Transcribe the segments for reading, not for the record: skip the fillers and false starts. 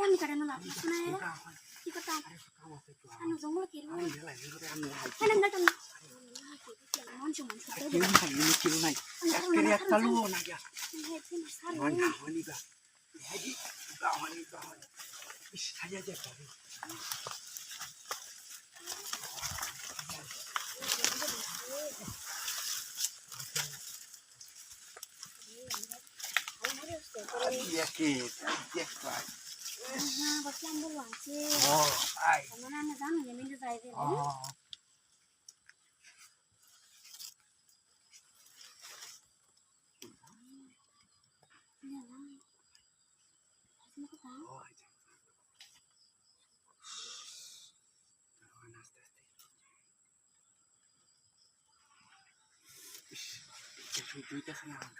আমি কাটানো লাভ শোনা কি কথা আমি জঙ্গল কি রে কেন না তো মানুষ মানুষ কেউ নাই একেবারে একটা লোক না গিয়া হানি গা হানি গাওয়ানি ইস হায়া যা করে Yakin, yakin. Nah, bos yang dulu aja. Oh, ay. Karena anak kamu yang minta saya itu. Oh. Iya lah. Masih mau tahu? Oh, aja. Panas tadi. Ish, suju itu senang.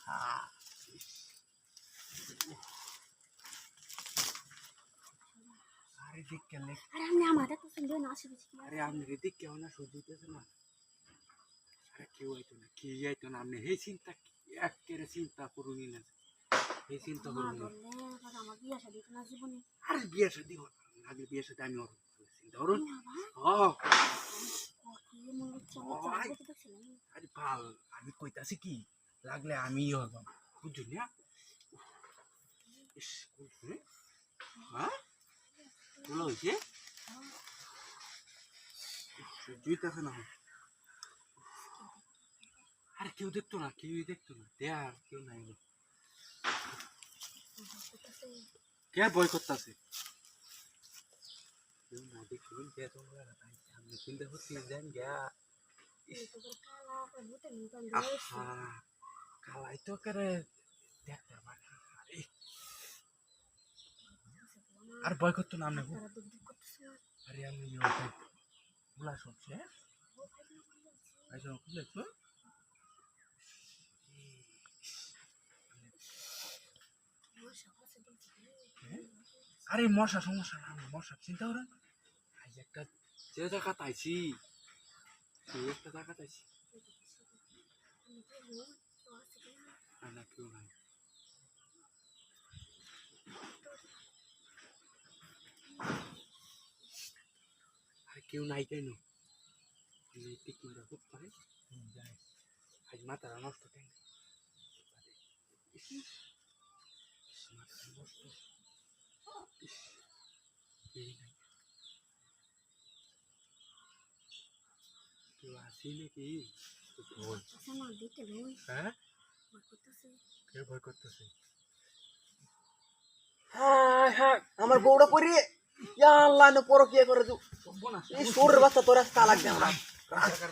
Ah. अरे देख क्या ले अरे हमने हमारा तो सुन लो ना शुरू किया अरे हमने देख क्या होना शुरू तो ना अरे क्यों है तो ना हमने हे चिंता एक तेरे चिंता करूँगी ना हे चिंता करूँगी बोले पर हमारी बिया शादी तो ना जीवनी अरे बिया शादी हो आगे बिया शादी आमी और चिंता और हाँ ये मुझे चाहे तो चलेंगे अरे पाल आमी कोई तासी की लागले आमी हो गम कुछ नहीं इस कुछ नहीं हाँ बोलो ये जुईता से ना अरे क्यों देखते ना यार क्यों नहीं क्या बॉय करता से क्यों ना देखिए क्या तो हो रहा है हमने चिंता होती है जान क्या काला itu करे देखते हैं अरे बॉय करते ना हमने अरे हमने ये होता है बुला सोचे ऐसा कुछ तो अरे मशा समस्या ना मशा चिंता करें आज एक का जैसा कता है सी एक का कता है सी अना क्यों नहीं अरे क्यों नहीं कहनो ये टिक मेरा खुद पर है जाए आज माता रानो तो कहेंगे तो आसीने की तो sama dite loh हैं berkata sih क्या भय करते से হাই হাই আমার বউটা পড়ে ইয়া আল্লাহ নো পরকিয়া করে দু এই সুরের বাচ্চা তোর রাস্তা লাগবে আমরা